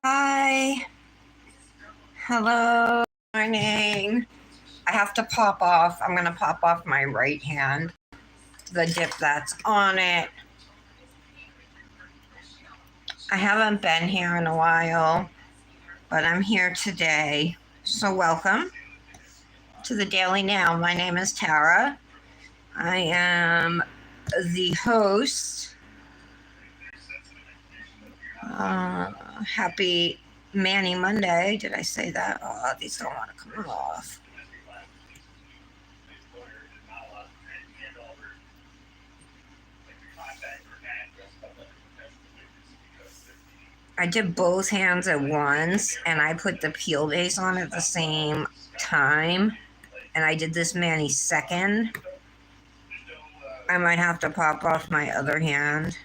Hi, hello, morning. I have to pop off. I'm gonna pop off my right hand, the dip that's on it. I haven't been here in a while, but I'm here today. So, welcome to the Daily Now. My name is Tara. I am the host. Happy Manny Monday. Did I say that? Oh, these don't want to come off. I did both hands at once and I put the peel base on at the same time. And I did this mani second. I might have to pop off my other hand.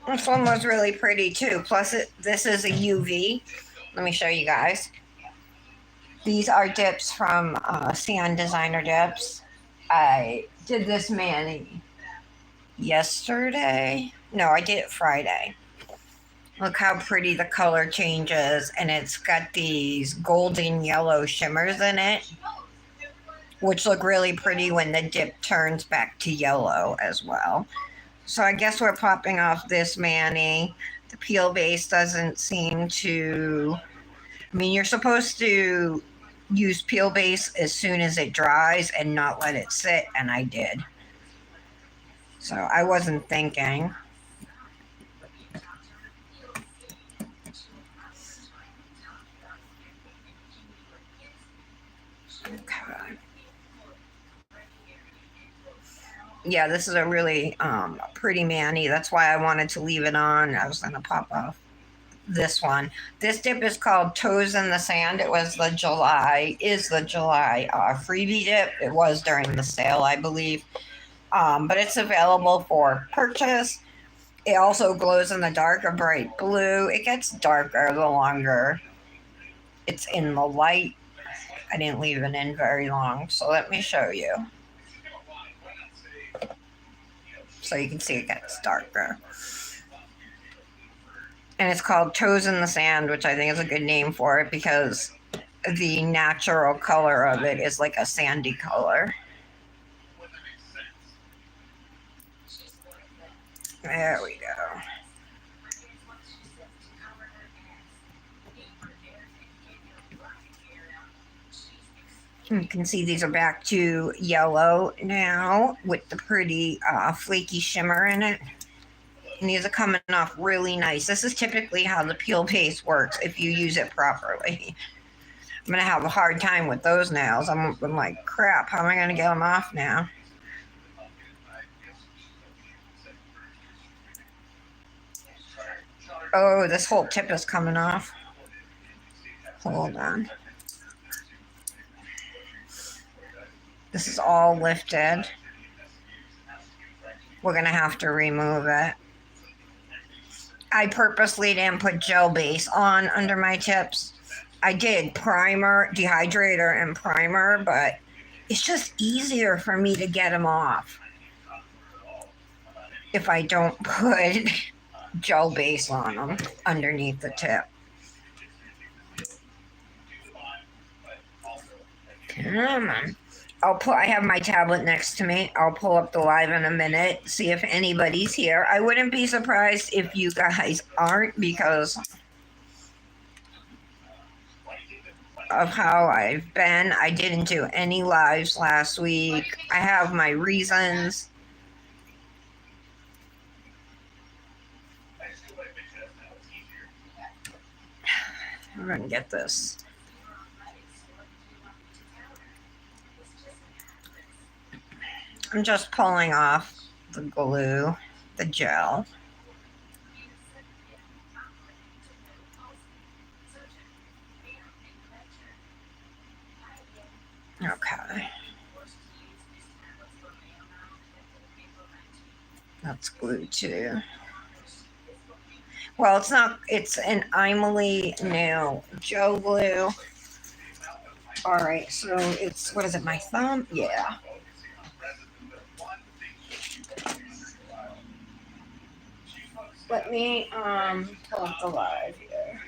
This one was really pretty too. Plus, this is a UV. Let me show you guys. These are dips from Sand Designer Dips. I did this mani yesterday. No, I did it Friday. Look how pretty the color changes, and it's got these golden yellow shimmers in it, which look really pretty when the dip turns back to yellow as well. So I guess we're popping off this mani. The peel base doesn't seem to. I mean, you're supposed to use peel base as soon as it dries and not let it sit, and I did. So I wasn't thinking. Okay. Yeah, this is a really pretty mani. That's why I wanted to leave it on. I was going to pop off this one. This dip is called Toes in the Sand. It was the July freebie dip. It was during the sale, I believe. But it's available for purchase. It also glows in the dark, a bright blue. It gets darker the longer it's in the light. I didn't leave it in very long, so let me show you. So you can see it gets darker. And it's called Toes in the Sand, which I think is a good name for it because the natural color of it is like a sandy color. There we go. You can see these are back to yellow now with the pretty flaky shimmer in it. And these are coming off really nice. This is typically how the peel base works if you use it properly. I'm going to have a hard time with those nails. I'm like, crap, how am I going to get them off now? Oh, this whole tip is coming off. Hold on. This is all lifted. We're going to have to remove it. I purposely didn't put gel base on under my tips. I did primer, dehydrator, and primer, but it's just easier for me to get them off if I don't put gel base on them underneath the tip. Come on. I have my tablet next to me. I'll pull up the live in a minute, see if anybody's here. I wouldn't be surprised if you guys aren't because of how I've been. I didn't do any lives last week. I have my reasons. I'm going to get this. I'm just pulling off the glue, the gel. Okay. That's glue too. Well, it's not, it's an Emily nail gel glue. All right, so it's, what is it, my thumb? Yeah. Let me pull up the live here.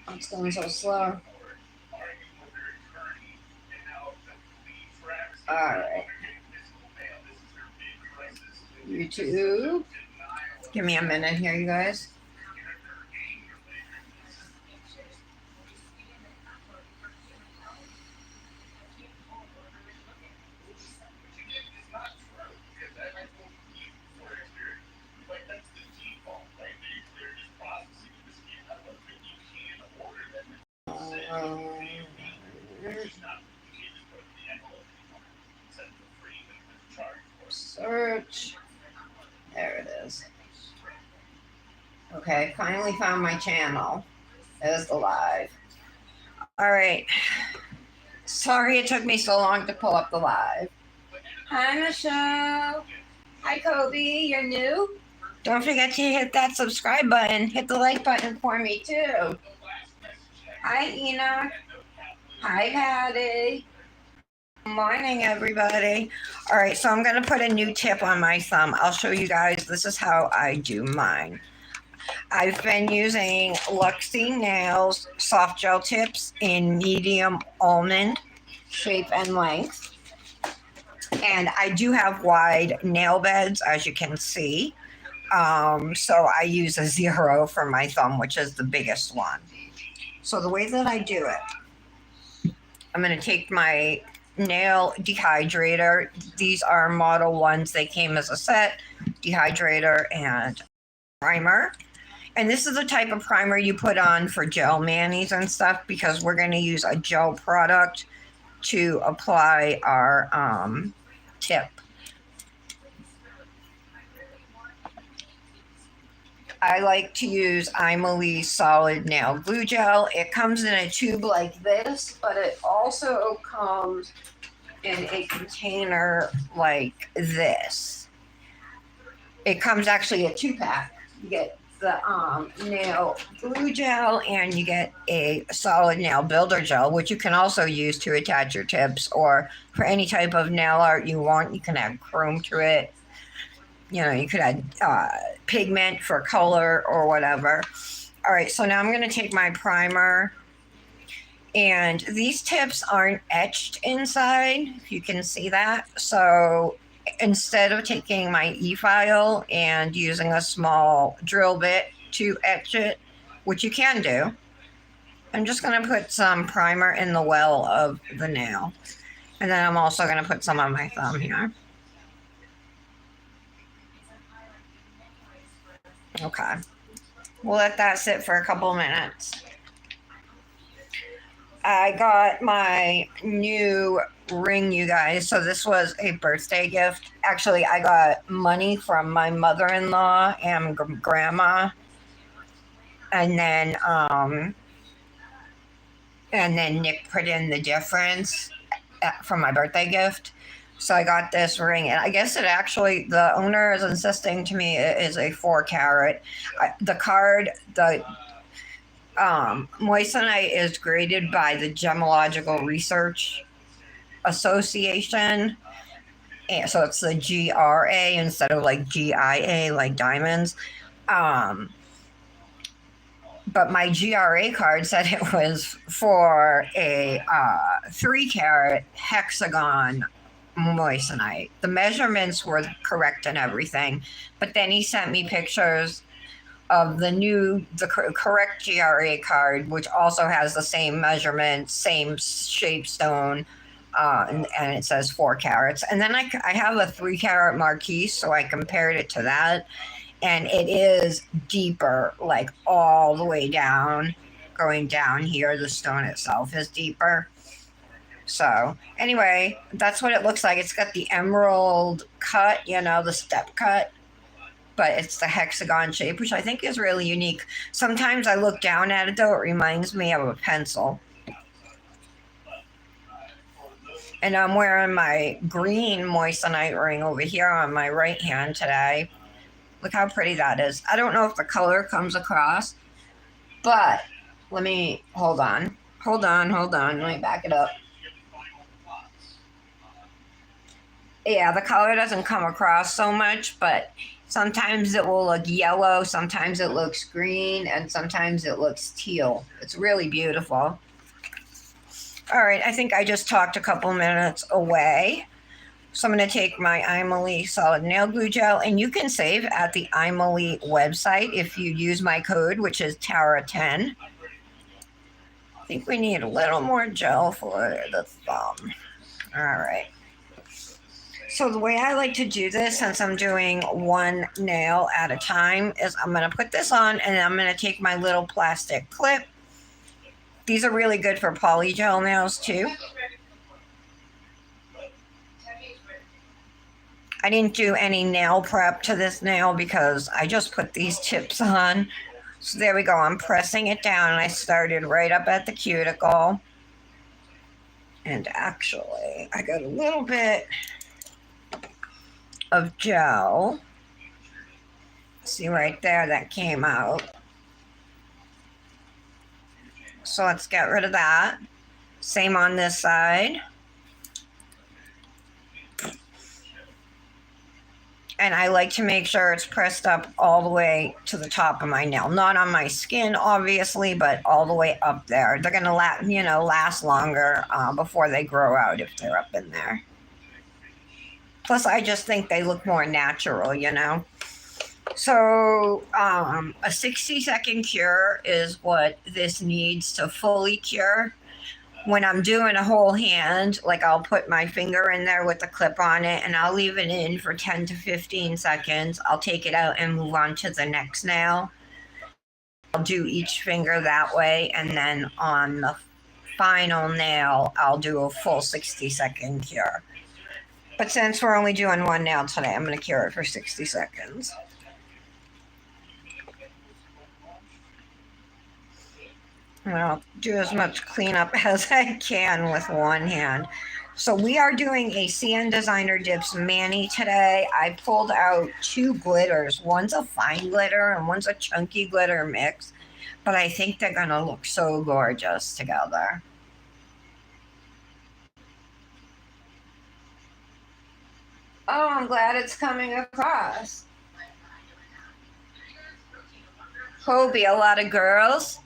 Oh, it's going so slow. Alright. YouTube. Give me a minute here, you guys. Search. There it is. Okay, finally found my channel. There's the live. All right. Sorry it took me so long to pull up the live. Hi, Michelle. Hi, Kobe. You're new? Don't forget to hit that subscribe button. Hit the like button for me, too. Hi, Enoch. Hi, Patty. Good morning, everybody. All right, so I'm going to put a new tip on my thumb. I'll show you guys. This is how I do mine. I've been using Luxie Nails soft gel tips in medium almond shape and length. And I do have wide nail beds, as you can see. So I use a 0 for my thumb, which is the biggest one. So the way that I do it, I'm going to take my nail dehydrator. These are Model 1s. They came as a set, dehydrator and primer. And this is the type of primer you put on for gel manis and stuff, because we're going to use a gel product to apply our tip. I like to use Imali Solid Nail Glue Gel. It comes in a tube like this, but it also comes in a container like this. It comes actually a 2-pack. You get the nail glue gel and you get a solid nail builder gel, which you can also use to attach your tips, or for any type of nail art you want. You can add chrome to it. You know, you could add pigment for color or whatever. All right, so now I'm going to take my primer, and these tips aren't etched inside, if you can see that. So instead of taking my e-file and using a small drill bit to etch it, which you can do, I'm just going to put some primer in the well of the nail. And then I'm also going to put some on my thumb here. Okay. We'll let that sit for a couple minutes. I got my new ring, you guys. So this was a birthday gift. Actually, I got money from my mother-in-law and grandma. And then Nick put in the difference from my birthday gift. So I got this ring, and I guess it actually, the owner is insisting to me it is a 4-carat. The card, the moissanite is graded by the Gemological Research Association. And so it's the GRA instead of like GIA, like diamonds. But my GRA card said it was for a 3-carat hexagon moissanite. The measurements were correct and everything, but then he sent me pictures of the correct GRA card, which also has the same measurement, same shape stone, and it says 4 carats. And then I have a 3-carat marquise, so I compared it to that, and it is deeper, like all the way down, going down here. The stone itself is deeper. So anyway, that's what it looks like. It's got the emerald cut, the step cut, but it's the hexagon shape, which I think is really unique. Sometimes I look down at it, though, it reminds me of a pencil. And I'm wearing my green moissanite ring over here on my right hand today. Look how pretty that is. I don't know if the color comes across, but hold on. Hold on. Let me back it up. Yeah, the color doesn't come across so much, but sometimes it will look yellow, sometimes it looks green, and sometimes it looks teal. It's really beautiful. All right, I think I just talked a couple minutes away. So I'm going to take my Imali solid nail glue gel, and you can save at the Imali website if you use my code, which is Tara10. I think we need a little more gel for the thumb. All right. So the way I like to do this, since I'm doing one nail at a time, is I'm going to put this on and I'm going to take my little plastic clip. These are really good for polygel nails too. I didn't do any nail prep to this nail because I just put these tips on. So there we go. I'm pressing it down and I started right up at the cuticle. And actually, I got a little bit of gel. See right there, that came out. So let's get rid of that. Same on this side. And I like to make sure it's pressed up all the way to the top of my nail. Not on my skin, obviously, but all the way up there. They're going to last longer before they grow out if they're up in there. Plus, I just think they look more natural, So a 60-second cure is what this needs to fully cure. When I'm doing a whole hand, like I'll put my finger in there with the clip on it and I'll leave it in for 10 to 15 seconds. I'll take it out and move on to the next nail. I'll do each finger that way, and then on the final nail, I'll do a full 60-second cure. But since we're only doing one nail today, I'm going to cure it for 60 seconds. And I'll do as much cleanup as I can with one hand. So we are doing a CN Designer Dips mani today. I pulled out two glitters. One's a fine glitter and one's a chunky glitter mix. But I think they're going to look so gorgeous together. Oh, I'm glad it's coming across. Hobie, a lot of girls.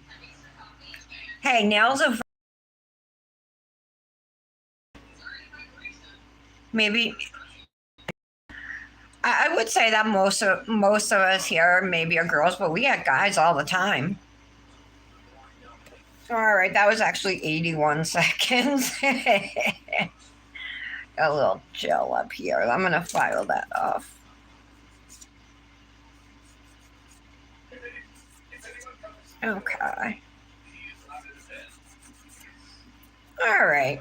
Hey, nails are maybe. I would say that most of us here maybe are girls, but we get guys all the time. All right, that was actually 81 seconds. A little gel up here. I'm gonna file that off. Okay. All right.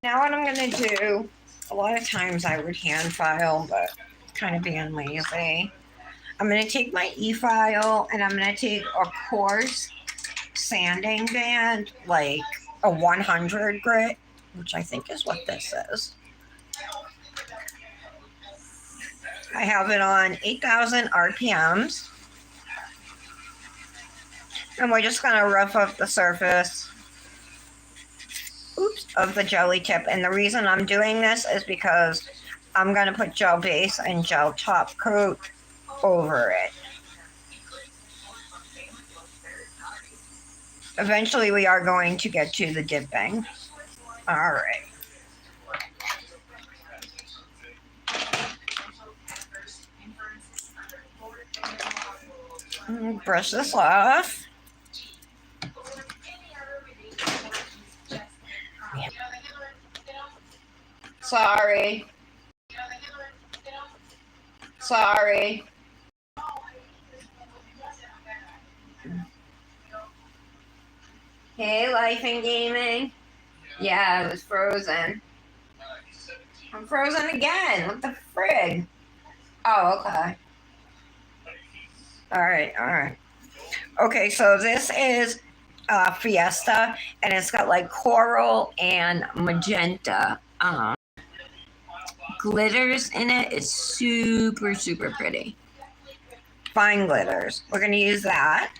Now what I'm going to do, a lot of times I would hand file, but kind of being lazy. I'm going to take my e-file and I'm going to take a coarse sanding band, like a 100 grit, which I think is what this is. I have it on 8,000 RPMs. And we're just going to rough up the surface of the jelly tip. And the reason I'm doing this is because I'm going to put gel base and gel top coat over it. Eventually we are going to get to the dipping. All right. Brush this off. Sorry. Hey, Life and Gaming. Yeah, it was frozen. I'm frozen again. What the frig? Oh, okay. All right. Okay, so this is Fiesta, and it's got like coral and magenta glitters in it. It's super, super pretty. Fine glitters. We're going to use that.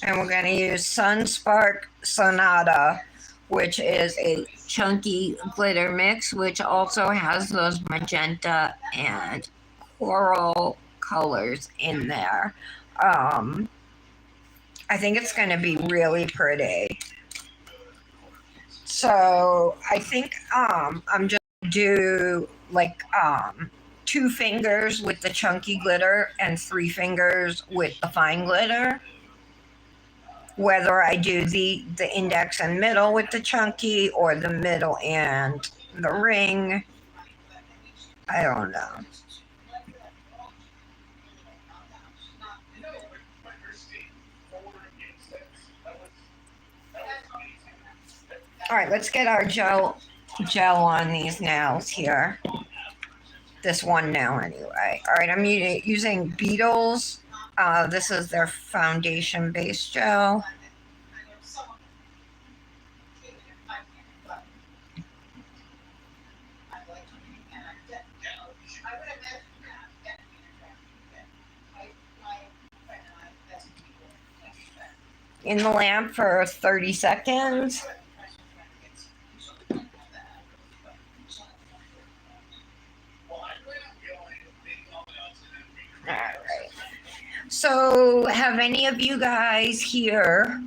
And we're going to use Sunspark Sonata, which is a chunky glitter mix, which also has those magenta and coral colors in there. I think it's going to be really pretty. So I think I'm just do like 2 fingers with the chunky glitter and 3 fingers with the fine glitter. Whether I do the index and middle with the chunky or the middle and the ring, I don't know. All right, let's get our gel on these nails here. This one nail anyway. All right, I'm using Beetles. This is their foundation base gel. In the lamp for 30 seconds. All right. So, have any of you guys here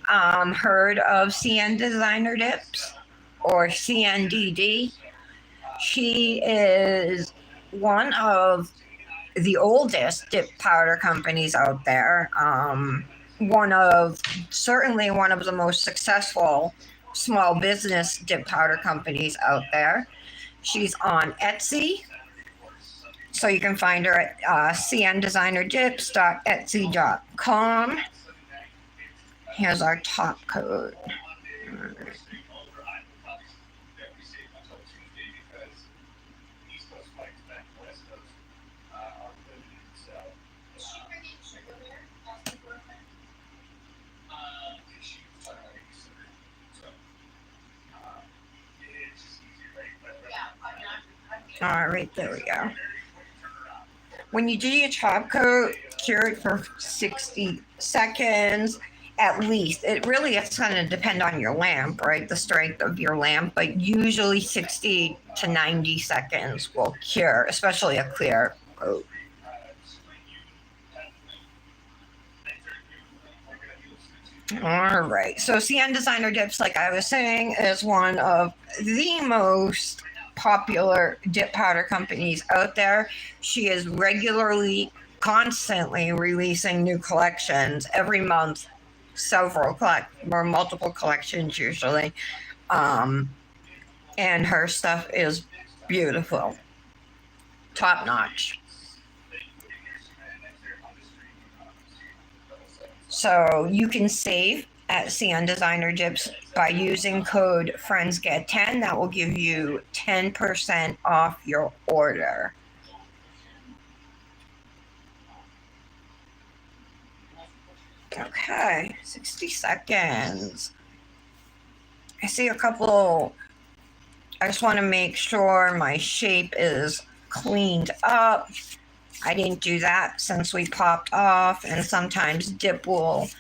heard of CN Designer Dips or CNDD? She is one of the oldest dip powder companies out there. Certainly one of the most successful small business dip powder companies out there. She's on Etsy, so you can find her at cndesignerdips.etsy.com. Here's our top code. All right, there we go. When you do your top coat, cure it for 60 seconds at least. It really is going to depend on your lamp, right? The strength of your lamp, but usually 60 to 90 seconds will cure, especially a clear coat. All right. So CN Designer Dips, like I was saying, is one of the most popular dip powder companies out there. She is regularly, constantly releasing new collections every month, or multiple collections usually. And her stuff is beautiful, top notch. So you can save at CN Designer Dips by using code FRIENDSGET10. That will give you 10% off your order. Okay, 60 seconds. I see a couple. I just want to make sure my shape is cleaned up. I didn't do that since we popped off, and sometimes dip will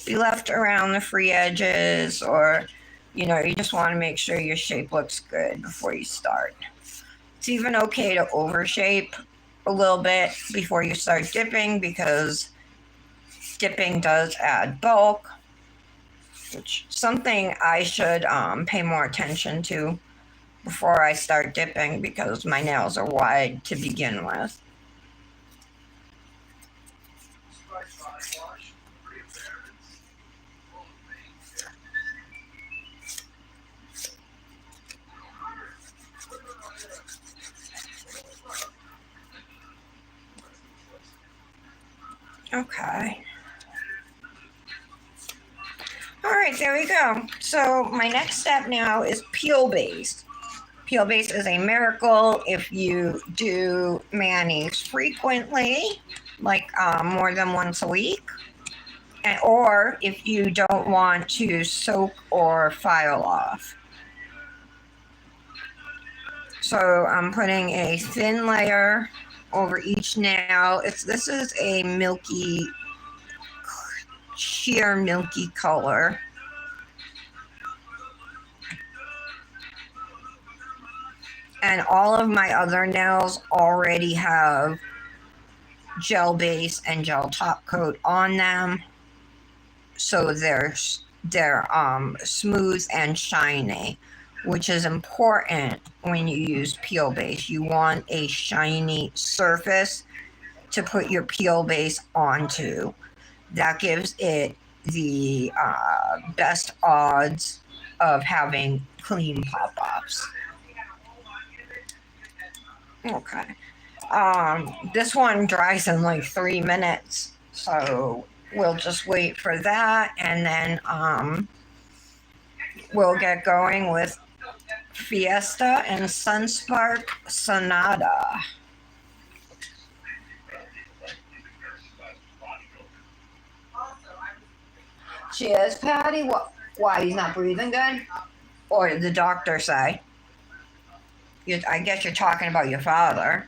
be left around the free edges, or you just want to make sure your shape looks good before you start. It's even okay to overshape a little bit before you start dipping, because dipping does add bulk, which something I should pay more attention to before I start dipping, because my nails are wide to begin with. Okay. All right, there we go. So my next step now is peel base. Peel base is a miracle if you do manis frequently, like more than once a week, or if you don't want to soak or file off. So I'm putting a thin layer over each nail. This is a milky sheer milky color. And all of my other nails already have gel base and gel top coat on them, so they're smooth and shiny, which is important when you use peel base. You want a shiny surface to put your peel base onto. That gives it the best odds of having clean pop-offs. Okay. This one dries in like 3 minutes, so we'll just wait for that, and then we'll get going with Fiesta and Sunspark Sonata. Cheers, Patty. What? Why, he's not breathing good? Or did the doctor say? I guess you're talking about your father.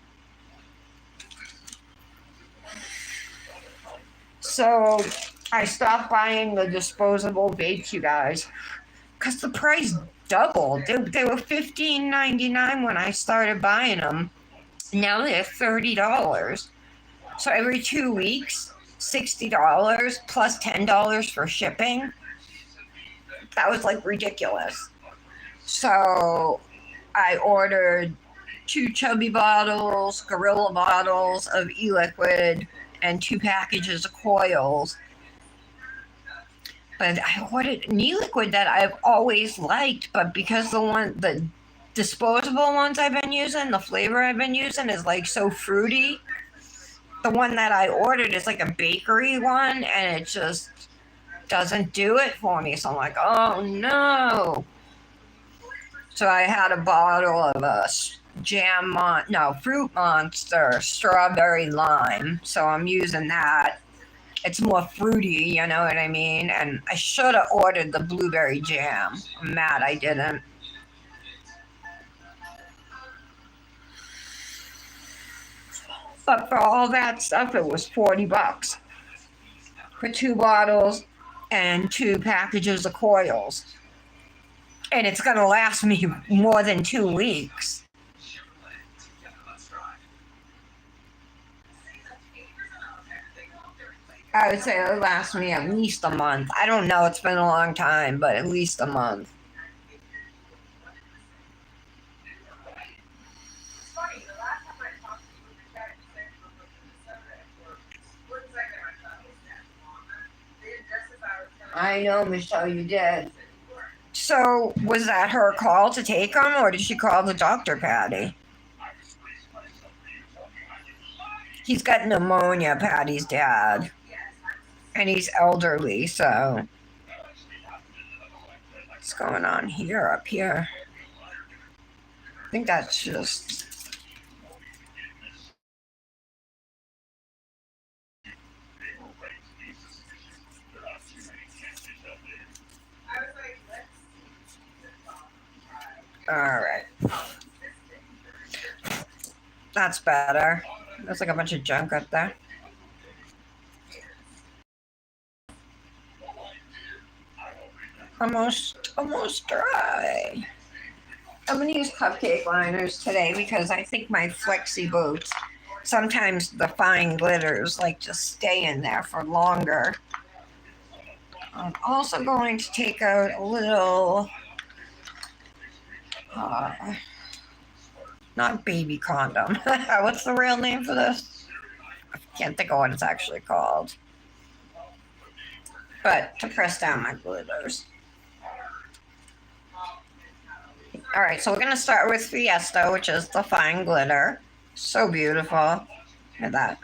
So I stopped buying the disposable vapes, you guys, because the price doubled. They were $15.99 when I started buying them. Now they're $30. So every 2 weeks, $60 plus $10 for shipping. That was like ridiculous. So I ordered 2 chubby bottles, gorilla bottles of e-liquid, and 2 packages of coils. But I ordered an e-liquid that I've always liked, but because the disposable ones I've been using, the flavor I've been using is like so fruity. The one that I ordered is like a bakery one, and it just doesn't do it for me. So I'm like, oh no. So I had a bottle of a Fruit Monster strawberry lime. So I'm using that. It's more fruity, you know what I mean? And I should have ordered the blueberry jam. I'm mad I didn't. But for all that stuff, it was $40 for 2 bottles and 2 packages of coils. And it's going to last me more than 2 weeks. I would say it'll last me at least a month. I don't know, it's been a long time, but at least a month. I know, Michelle, you did. So, was that her call to take him, or did she call the doctor, Patty? He's got pneumonia, Patty's dad. And he's elderly, so. What's going on here, up here? I think that's just. Alright. That's better. There's like a bunch of junk up there. Almost dry. I'm going to use cupcake liners today because I think my flexi boots, sometimes the fine glitters like to stay in there for longer. I'm also going to take out a little, not baby condom. What's the real name for this? I can't think of what it's actually called. But to press down my glitters. All right, so we're going to start with Fiesta, which is the fine glitter. So beautiful. Look at that.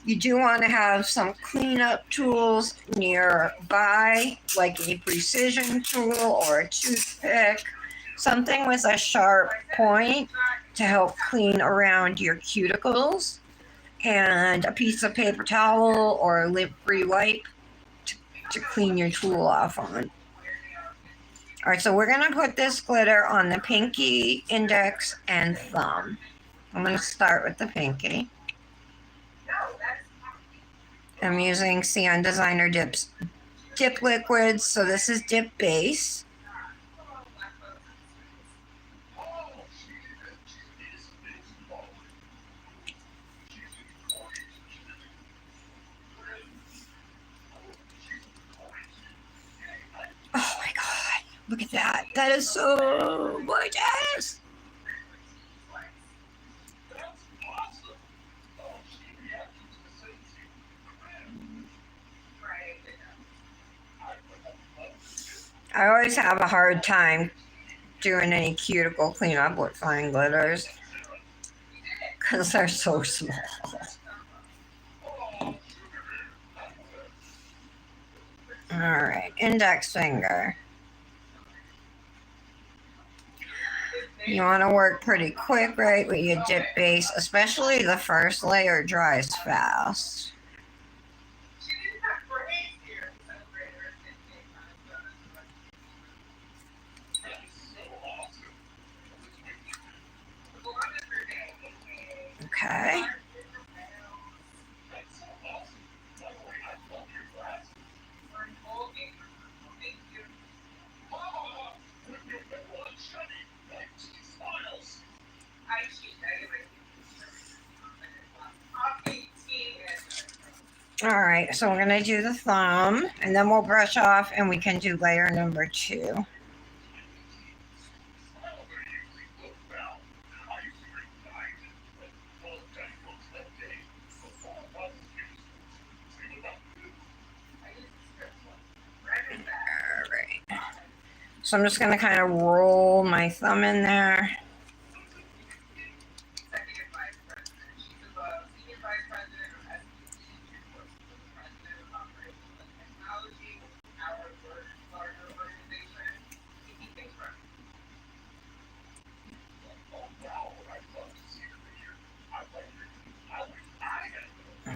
You do want to have some cleanup tools nearby, like a precision tool or a toothpick, something with a sharp point to help clean around your cuticles, and a piece of paper towel or a lint-free wipe to clean your tool off on. All right, so we're going to put this glitter on the pinky, index, and thumb. I'm going to start with the pinky. I'm using Cyan Designer dip liquids, so this is dip base. Oh my god, look at that. That is so gorgeous. I always have a hard time doing any cuticle cleanup with fine glitters because they're so small. All right, index finger. You want to work pretty quick, right, with your dip base, especially the first layer dries fast. Okay. All right, so we're gonna do the thumb, and then we'll brush off, and we can do layer number 2. All right. So I'm just gonna kind of roll my thumb in there.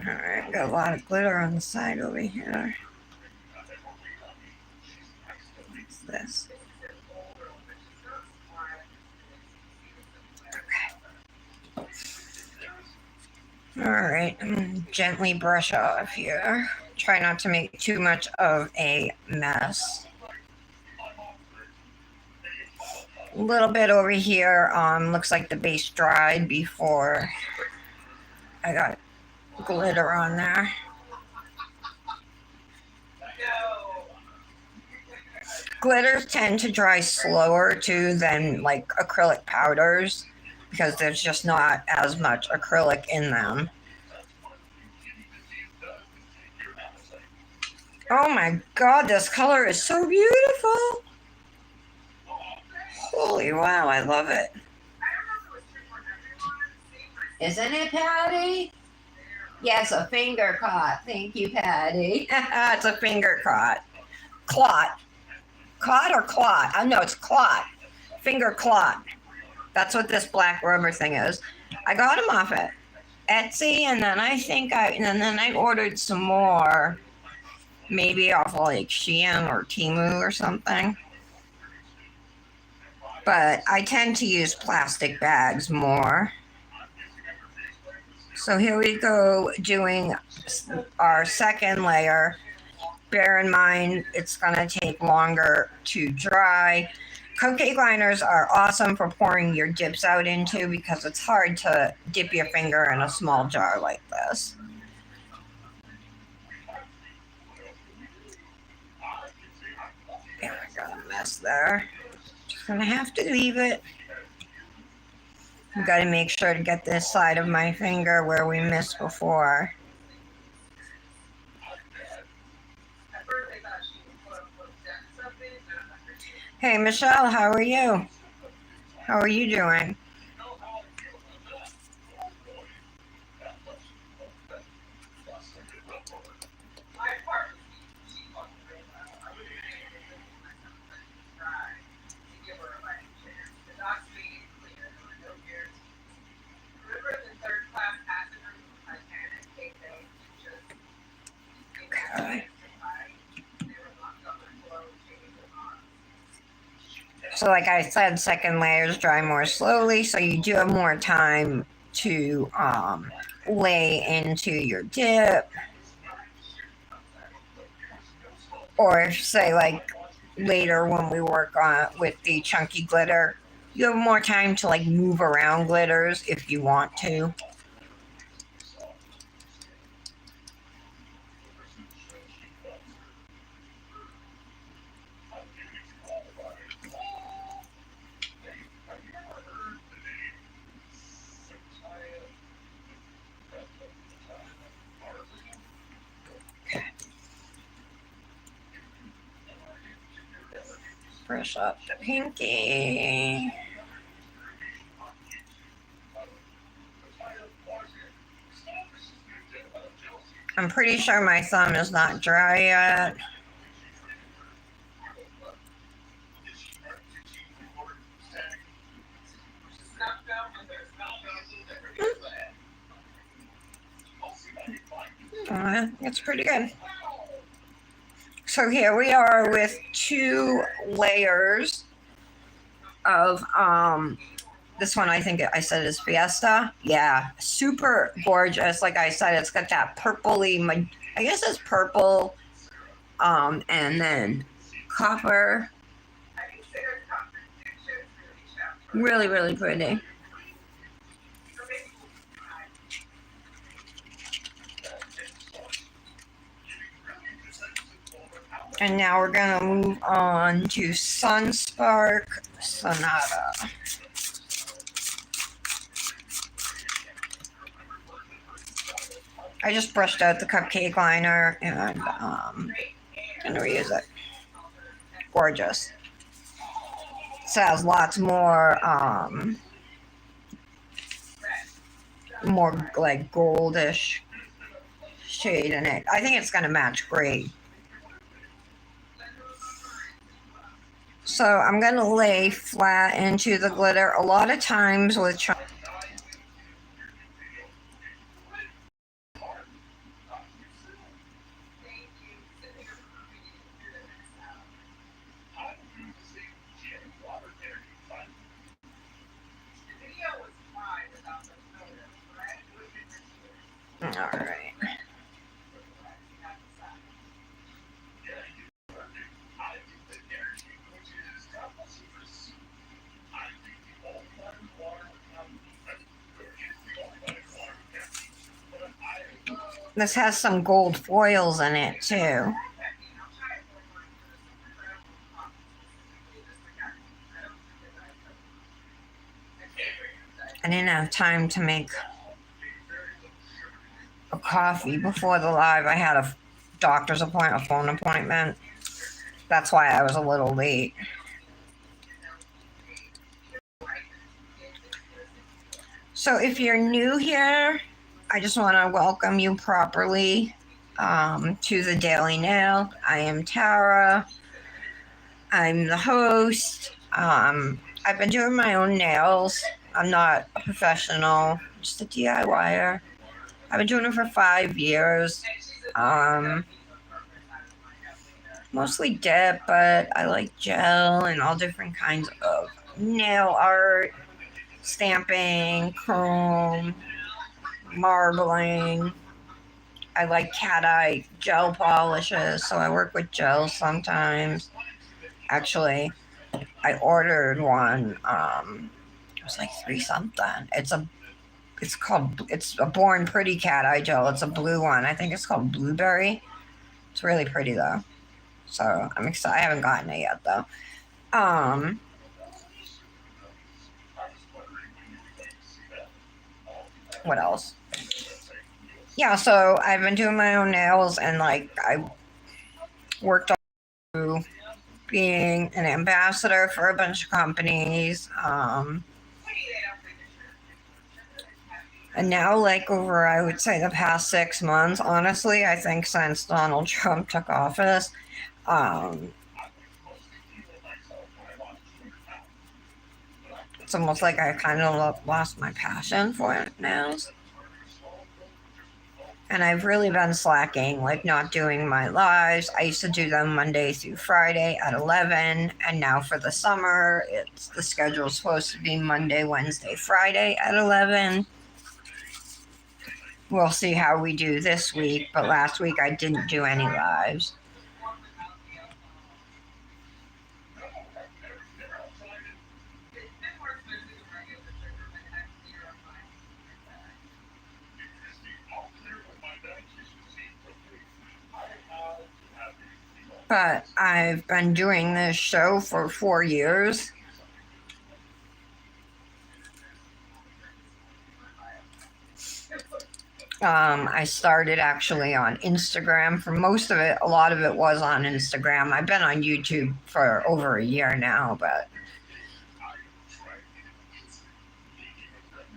Alright, got a lot of glitter on the side over here. What's this? Okay. Alright, I'm gonna gently brush off here. Try not to make too much of a mess. A little bit over here, looks like the base dried before I got glitter on there. Glitters tend to dry slower too than like acrylic powders because there's just not as much acrylic in them. Oh my god, this color is so beautiful. Holy wow, I love it. Isn't it, Patty? Yeah, it's a finger clot. Thank you, Patty. It's a finger clot. Clot. Clot or clot? I know it's clot. Finger clot. That's what this black rubber thing is. I got them off at Etsy, and then I ordered some more, maybe off like Shein or Temu or something. But I tend to use plastic bags more. So here we go doing our second layer. Bear in mind, it's going to take longer to dry. Cupcake liners are awesome for pouring your dips out into because it's hard to dip your finger in a small jar like this. Yeah, I got a mess there. Just going to have to leave it. I've got to make sure to get this side of my finger where we missed before. Hey, Michelle, how are you? How are you doing? Okay. So, like I said, second layers dry more slowly, so you do have more time to lay into your dip. Or, say, like later when we work on with the chunky glitter, you have more time to like move around glitters if you want to. Brush up the pinky. I'm pretty sure my thumb is not dry yet. It's pretty good. So here we are with 2 layers of this one. I think I said is Fiesta. Yeah, super gorgeous. Like I said, it's got that purpley, I guess it's purple, and then copper. Really, really pretty. And now we're gonna move on to Sunspark Sonata. I just brushed out the cupcake liner and I'm gonna reuse it. Gorgeous. It has lots more like goldish shade in it. I think it's gonna match great. So I'm gonna lay flat into the glitter. A lot of times with all right. This has some gold foils in it too. I didn't have time to make a coffee before the live. I had a doctor's appointment, a phone appointment. That's why I was a little late. So if you're new here, I just want to welcome you properly to the Daily Nail. I am Tara. I'm the host. I've been doing my own nails. I'm not a professional, just a DIYer. I've been doing it for 5 years. Mostly dip, but I like gel and all different kinds of nail art, stamping, chrome, marbling. I like cat eye gel polishes, so I work with gels sometimes. Actually, I ordered one. It was like 3 something. It's a Born Pretty cat eye gel. It's a blue one. I think it's called Blueberry. It's really pretty though. So I'm excited. I haven't gotten it yet though. What else? Yeah, so I've been doing my own nails and like I worked on being an ambassador for a bunch of companies. And now, like over, I would say the past 6 months, honestly, I think since Donald Trump took office, it's almost like I kind of lost my passion for nails. And I've really been slacking, like not doing my lives. I used to do them Monday through Friday at 11, and now for the summer, it's the schedule's supposed to be Monday, Wednesday, Friday at 11. We'll see how we do this week, but last week I didn't do any lives. But I've been doing this show for 4 years. I started actually on Instagram. For most of it, a lot of it was on Instagram. I've been on YouTube for over a year now, but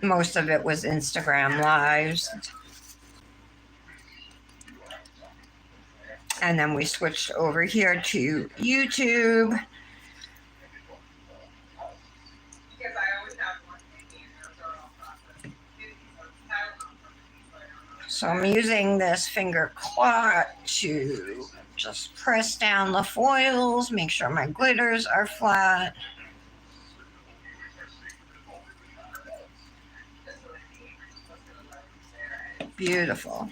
most of it was Instagram lives. And then we switched over here to YouTube. So I'm using this finger cloth to just press down the foils, make sure my glitters are flat. Beautiful.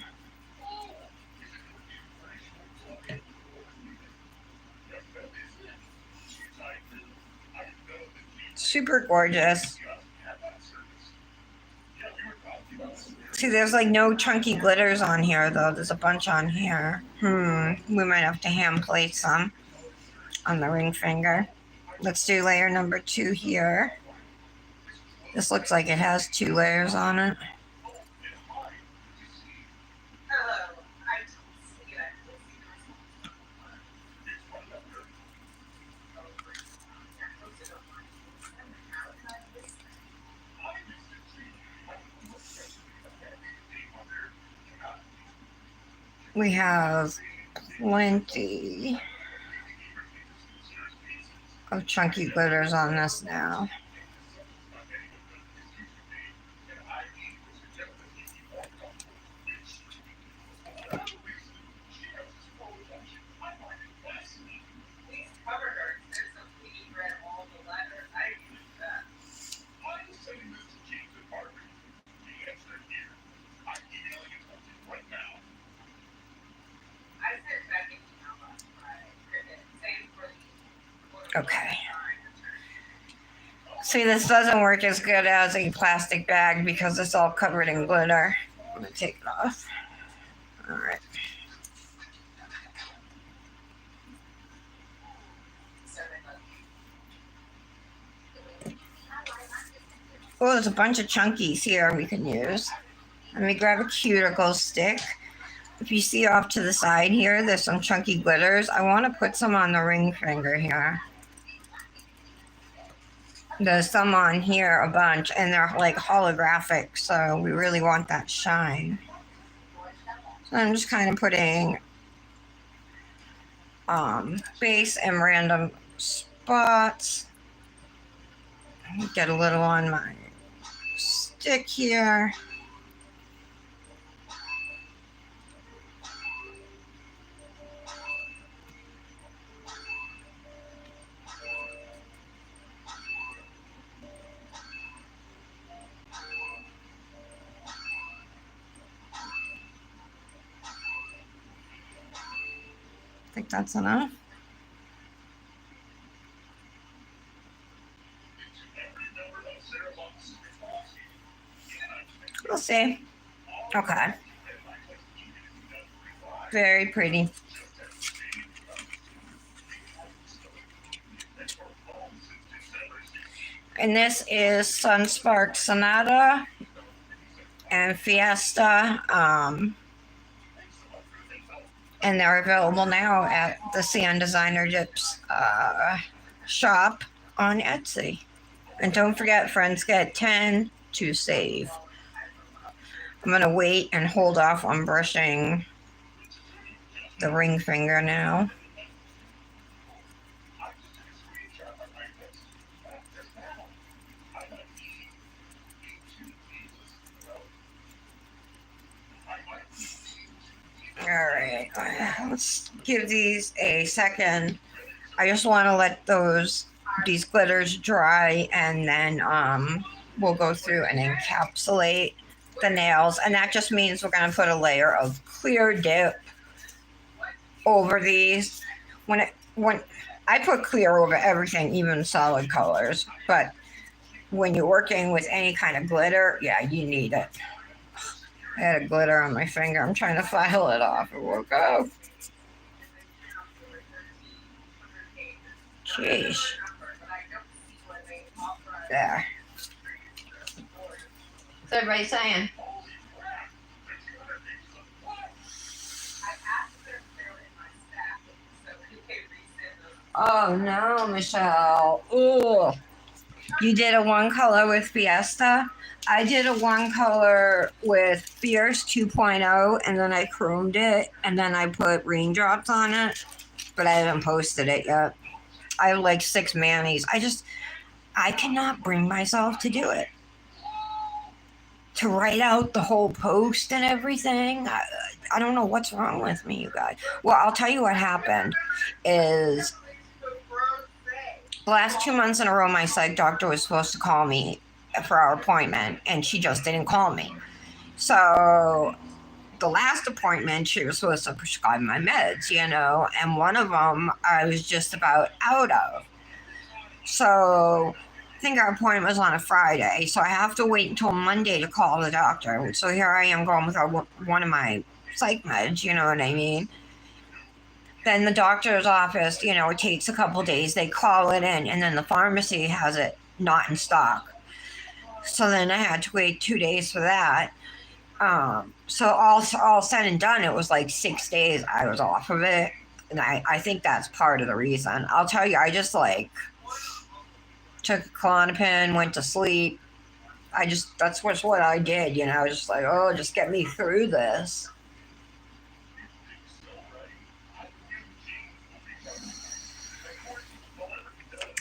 Super gorgeous. See, there's like no chunky glitters on here though. There's a bunch on here. We might have to hand plate some on the ring finger. Let's do layer number 2 here. This looks like it has 2 layers on it. We have plenty of chunky glitters on this now. Okay. See, this doesn't work as good as a plastic bag because it's all covered in glitter. I'm going to take it off. All right. Oh, there's a bunch of chunkies here we can use. Let me grab a cuticle stick. If you see off to the side here, there's some chunky glitters. I want to put some on the ring finger here. There's some on here, a bunch, and they're like holographic, so we really want that shine. So I'm just kind of putting base in random spots. Get a little on my stick here. I think that's enough. We'll see. Okay. Very pretty. And this is Sunspark Sonata and Fiesta. And they're available now at the CN Designer Dips shop on Etsy. And don't forget, friends, get 10 to save. I'm going to wait and hold off on brushing the ring finger now. Let's give these a second. I just want to let these glitters dry, and then we'll go through and encapsulate the nails, and that just means we're going to put a layer of clear dip over these. When I put clear over everything, even solid colors, but when you're working with any kind of glitter, yeah, you need it. I had a glitter on my finger. I'm trying to file it off. It won't go. Jeez. There. What's everybody saying? Oh no, Michelle. Ugh. You did a one color with Fiesta. I did a one color with Fierce 2.0, and then I chromed it, and then I put raindrops on it, but I haven't posted it yet. I have like 6 manis. I cannot bring myself to do it. To write out the whole post and everything. I don't know what's wrong with me, you guys. Well, I'll tell you what happened is the last 2 months in a row, my psych doctor was supposed to call me for our appointment, and she just didn't call me. So the last appointment, she was supposed to prescribe my meds, and one of them I was just about out of. So I think our appointment was on a Friday, so I have to wait until Monday to call the doctor. So here I am going without one of my psych meds, you know what I mean? Then the doctor's office, it takes a couple days. They call it in, and then the pharmacy has it not in stock. So then I had to wait 2 days for that. So all said and done, it was like 6 days I was off of it. And I think that's part of the reason. I'll tell you, I just took a Klonopin, went to sleep. That's what I did, just like, oh, just get me through this.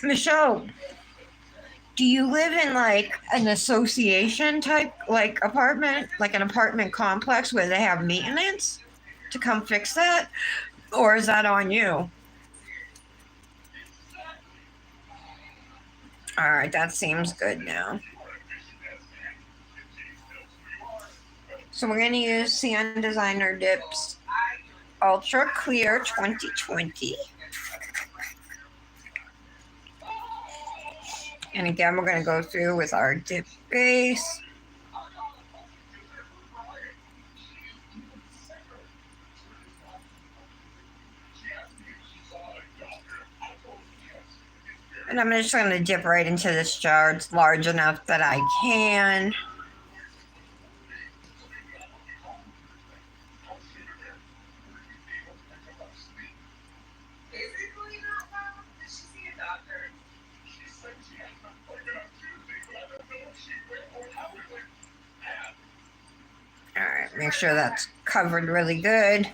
Michelle, do you live in like an association type like apartment, like an apartment complex where they have maintenance to come fix that? Or is that on you? All right, that seems good now. So we're going to use Cyan Designer Dips Ultra Clear 2020. And again, we're going to go through with our dip base. And I'm just going to dip right into this jar. It's large enough that I can. All right, make sure that's covered really good.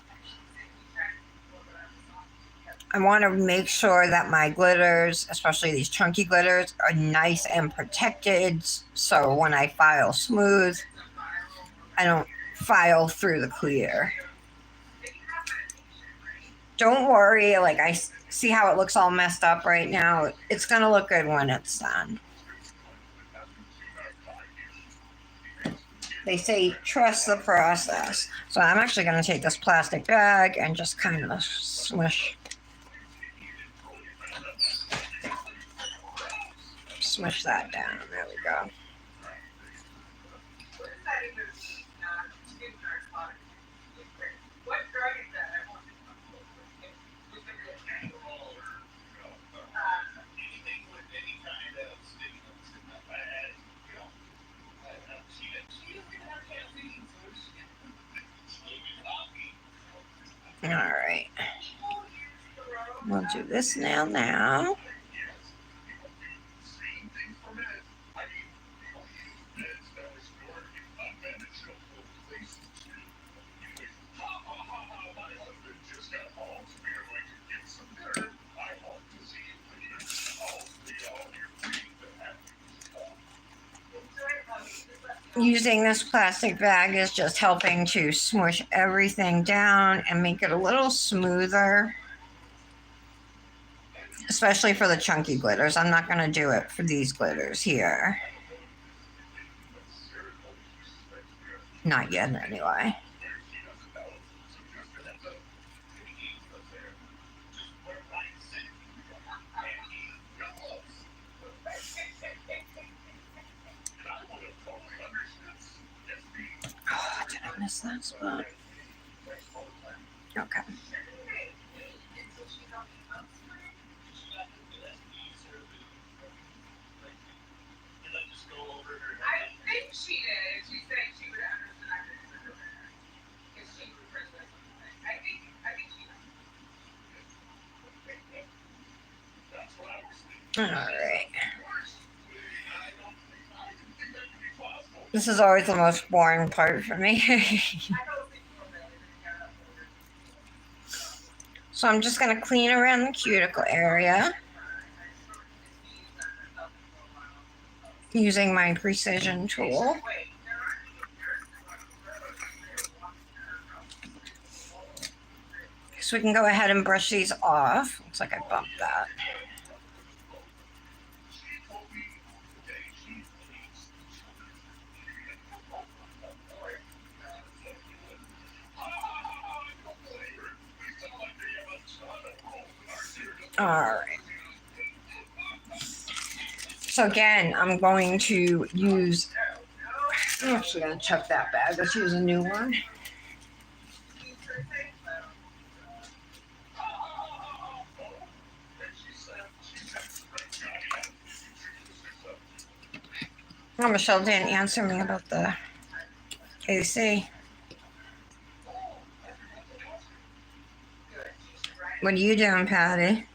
I want to make sure that my glitters, especially these chunky glitters, are nice and protected. So when I file smooth, I don't file through the clear. Don't worry, like I see how it looks all messed up right now. It's going to look good when it's done. They say trust the process. So I'm actually going to take this plastic bag and just kind of smush that down. There we go. All right. We'll do this nail now. using this plastic bag is just helping to smush everything down and make it a little smoother, especially for the chunky glitters. I'm not going to do it for these glitters here. Not yet, anyway. Oh, did I miss that spot? Okay. All right. This is always the most boring part for me. So I'm just going to clean around the cuticle area using my precision tool. So we can go ahead and brush these off. Looks like I bumped that. All right. So again, I'm going to use, I'm actually going to check that bag. Let's use a new one. Oh, Michelle didn't answer me about the AC. What are you doing, Patty?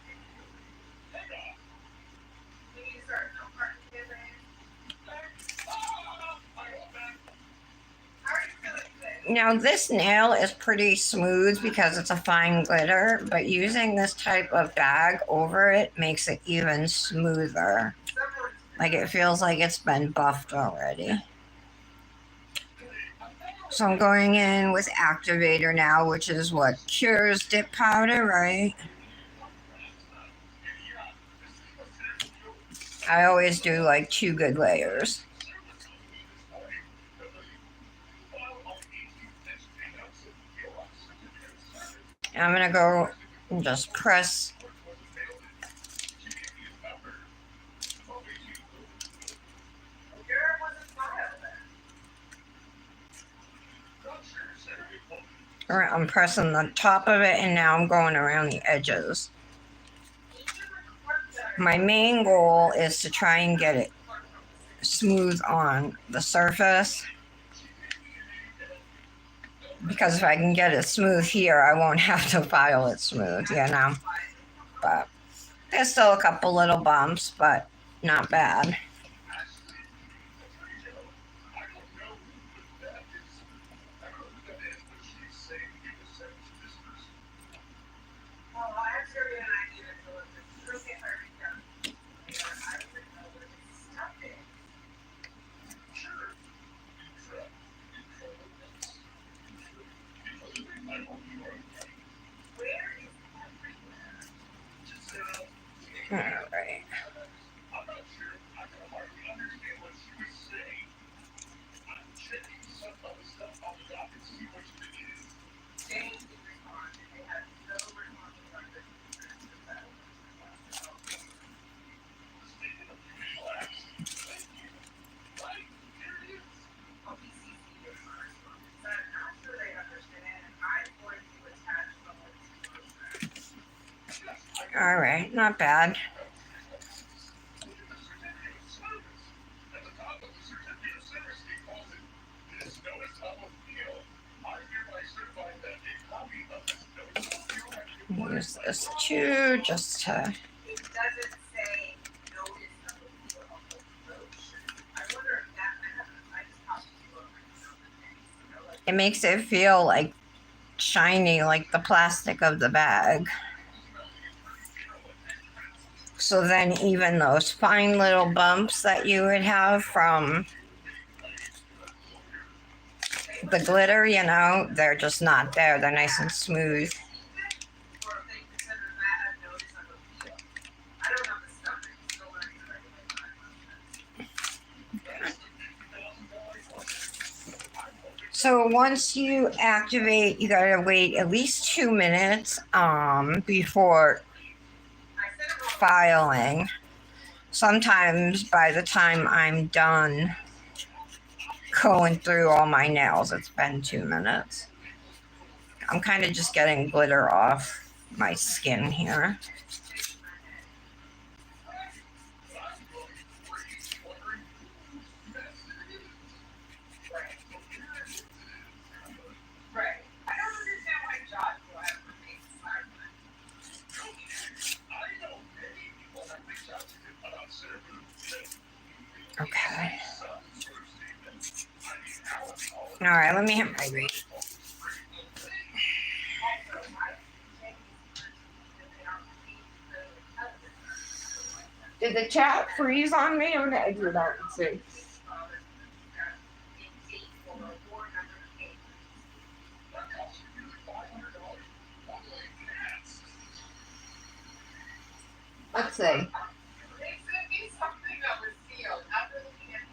Now this nail is pretty smooth because it's a fine glitter, but using this type of bag over it makes it even smoother. Like it feels like it's been buffed already. So I'm going in with activator now, which is what cures dip powder, right? I always do like 2 good layers. And I'm gonna go and just press. I'm pressing the top of it, and now I'm going around the edges. My main goal is to try and get it smooth on the surface, because if I can get it smooth here, I won't have to file it smooth, you know. But there's still a couple little bumps, but not bad. All right. All right, not bad. Use this too, just to. It makes it feel like shiny, like the plastic of the bag. So then even those fine little bumps that you would have from the glitter, you know, they're just not there. They're nice and smooth. So once you activate, you gotta wait at least 2 minutes before filing. Sometimes by the time I'm done going through all my nails, it's been 2 minutes. I'm kind of just getting glitter off my skin here. Okay. All right, let me hit my rate. Did the chat freeze on me? I'm gonna exit out and see. Let's see.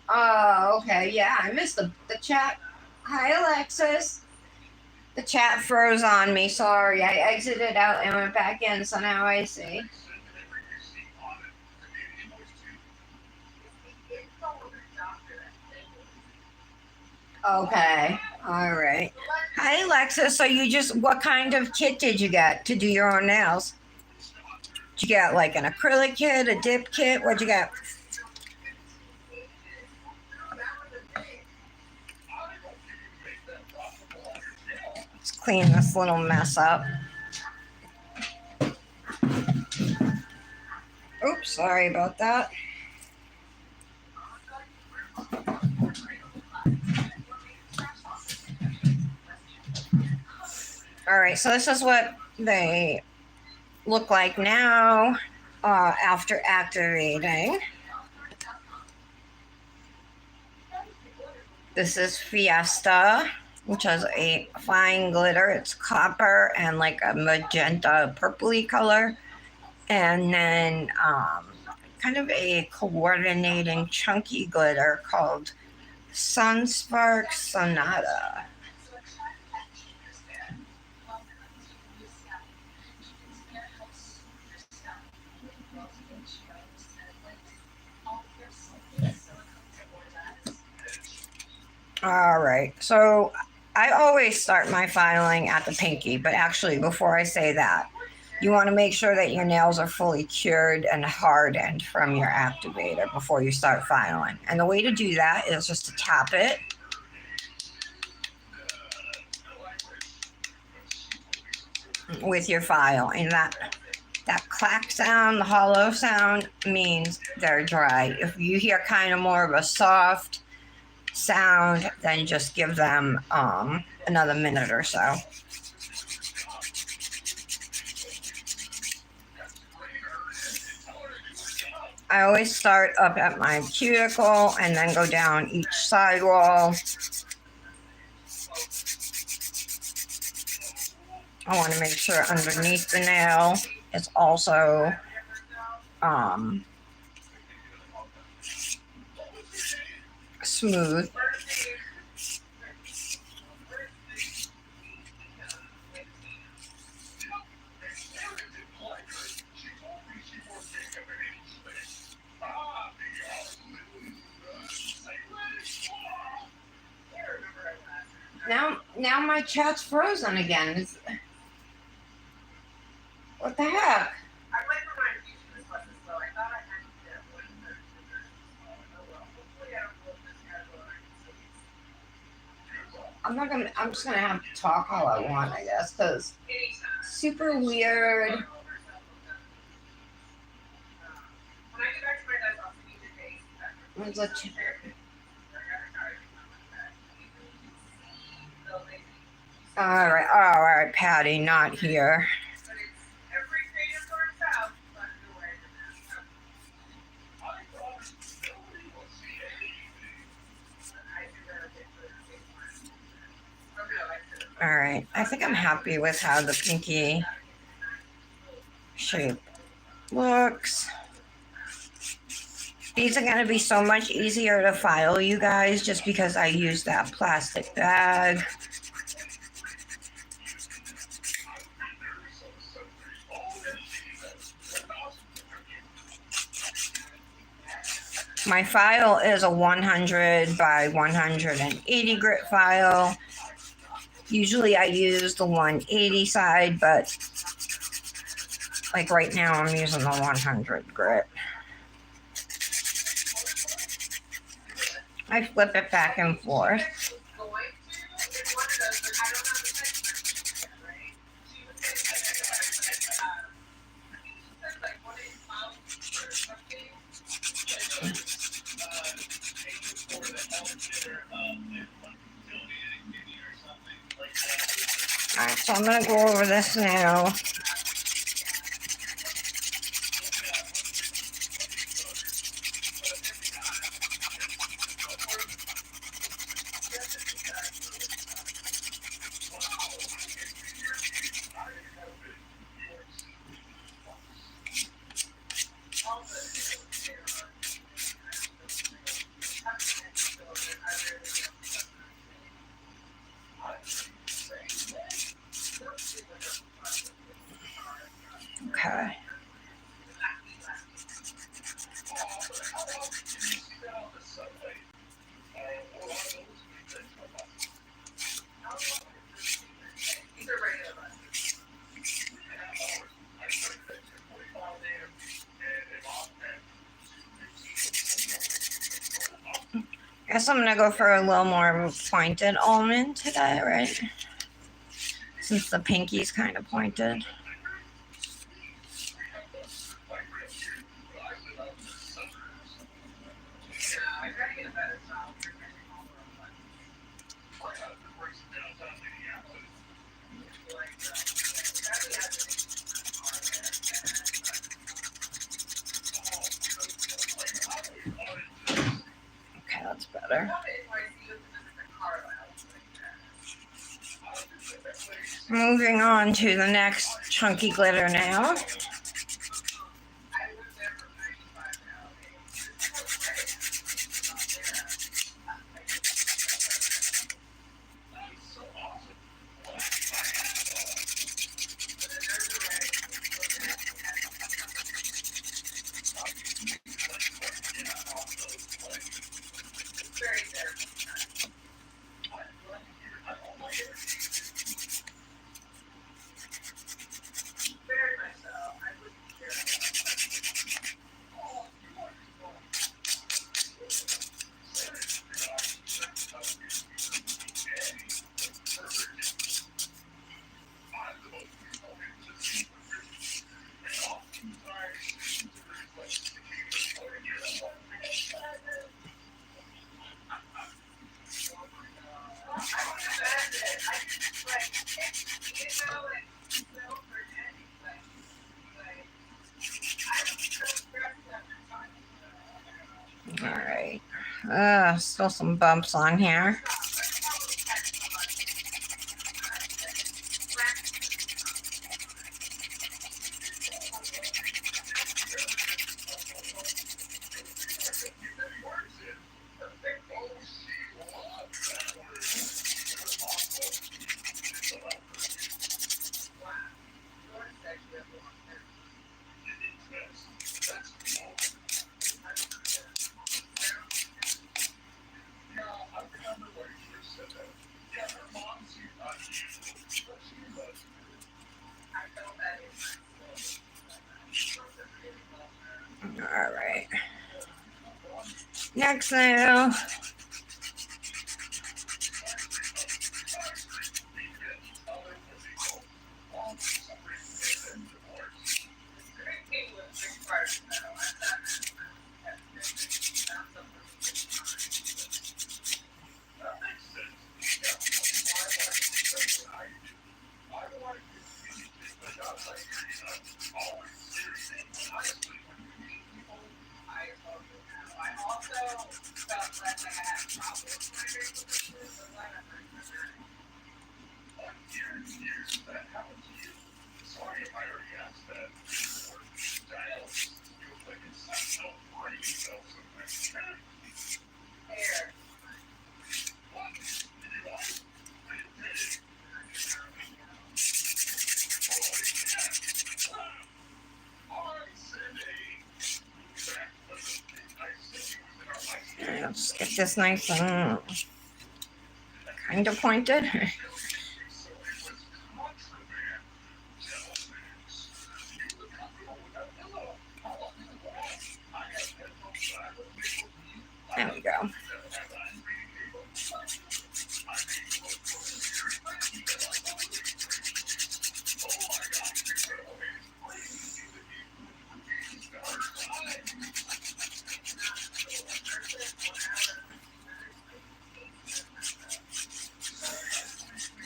Oh, okay. Yeah, I missed the chat. Hi, Alexis. The chat froze on me. Sorry. I exited out and went back in, so now I see. Okay. All right. Hi, Alexis. So what kind of kit did you get to do your own nails? Did you get like an acrylic kit, a dip kit? What'd you get? Let's clean this little mess up. Oops, sorry about that. All right, so this is what they look like now after activating. This is Fiesta, which has a fine glitter. It's copper and like a magenta purpley color. And then kind of a coordinating chunky glitter called Sunspark Sonata. All right, so I always start my filing at the pinky, but actually before I say that, you want to make sure that your nails are fully cured and hardened from your activator before you start filing. And the way to do that is just to tap it. With your file, and that clack sound, the hollow sound, means they're dry. If you hear kind of more of a soft sound, then just give them another minute or so. I always start up at my cuticle and then go down each sidewall. I want to make sure underneath the nail it's also smooth. Now my chat's frozen again. What the heck? I'm just gonna have to talk how I want, I guess, because super weird. Where's the all right, Patty, not here. Alright, I think I'm happy with how the pinky shape looks. These are going to be so much easier to file, you guys, just because I use that plastic bag. My file is a 100 by 180 grit file. Usually I use the 180 side, but like right now I'm using the 100 grit. I flip it back and forth. Alright, so I'm going to go over this now. Okay. Guess I'm gonna go for a little more pointed almond today, right? Since the pinky's kind of pointed. Okay, that's better. Moving on to the next chunky glitter now. Alright. Still some bumps on here. Alright. Next now. this nice and kind of pointed. There we go.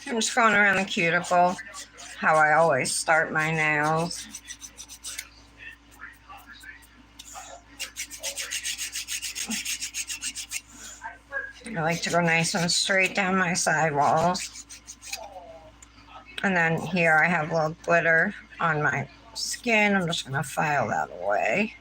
I'm just going around the cuticle, how I always start my nails. I like to go nice and straight down my side walls. And then here I have a little glitter on my skin. I'm just going to file that away.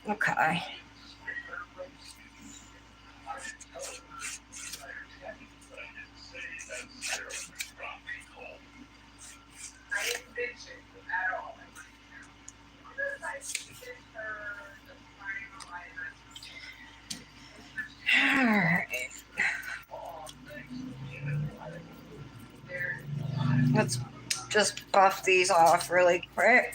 Okay. Alright. Let's just buff these off really quick.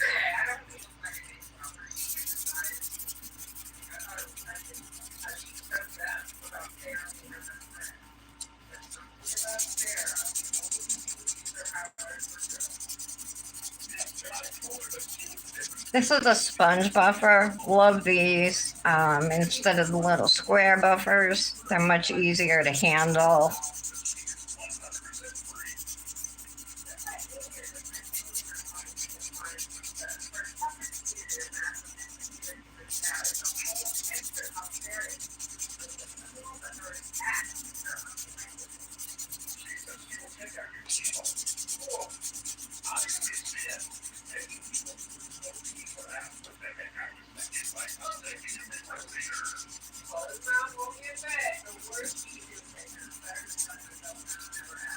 This is a sponge buffer. Love these. Instead of the little square buffers, they're much easier to handle.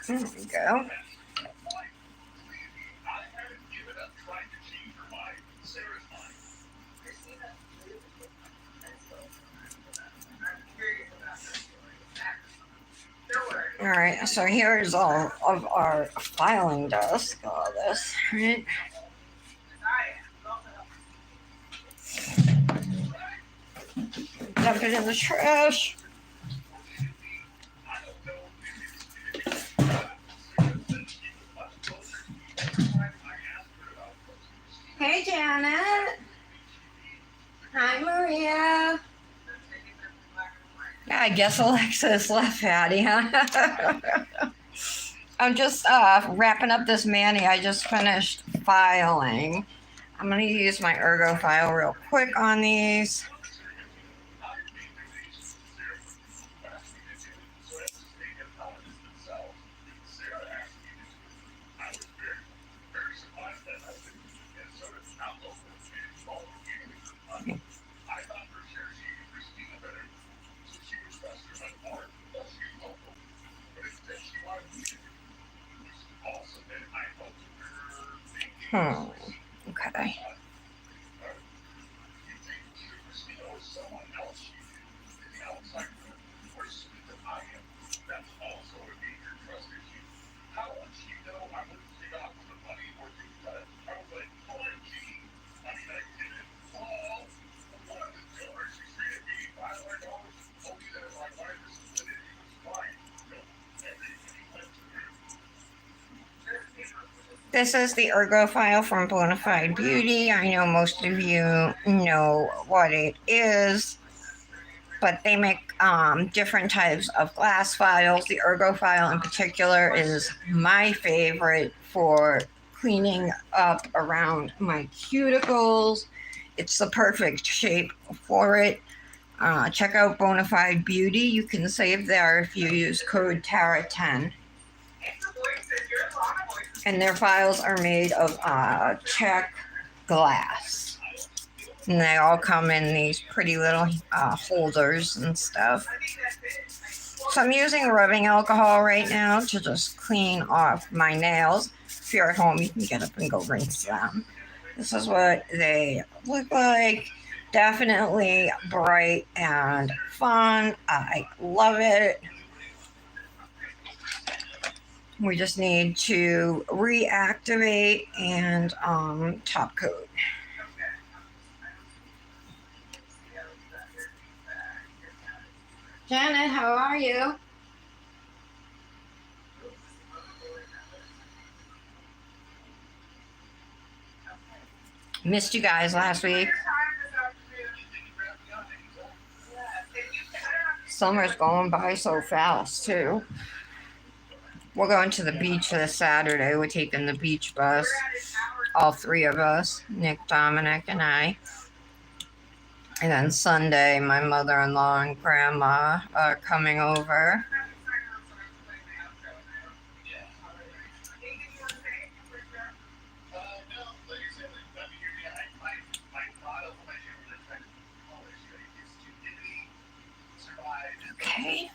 There we go. All right, so here's all of our filing dust, all this, right? Dump it in the trash. Hey, Janet. Hi, Maria. Yeah, I guess Alexis left, Patty, huh? I'm just wrapping up this mani. I just finished filing. I'm going to use my Ergo file real quick on these. Okay. This is the Ergo file from Bonafide Beauty. I know most of you know what it is, but they make different types of glass files. The Ergo file in particular is my favorite for cleaning up around my cuticles. It's the perfect shape for it. Check out Bonafide Beauty. You can save there if you use code TARA10. And their files are made of check glass. And they all come in these pretty little holders and stuff. So I'm using rubbing alcohol right now to just clean off my nails. If you're at home, you can get up and go rinse them. This is what they look like. Definitely bright and fun. I love it. We just need to reactivate and top coat. Janet, how are you? Missed you guys last week. Summer's going by so fast, too. We're going to the beach this Saturday. We're taking the beach bus. All three of us, Nick, Dominic, and I. And then Sunday, my mother-in-law and grandma are coming over. Okay.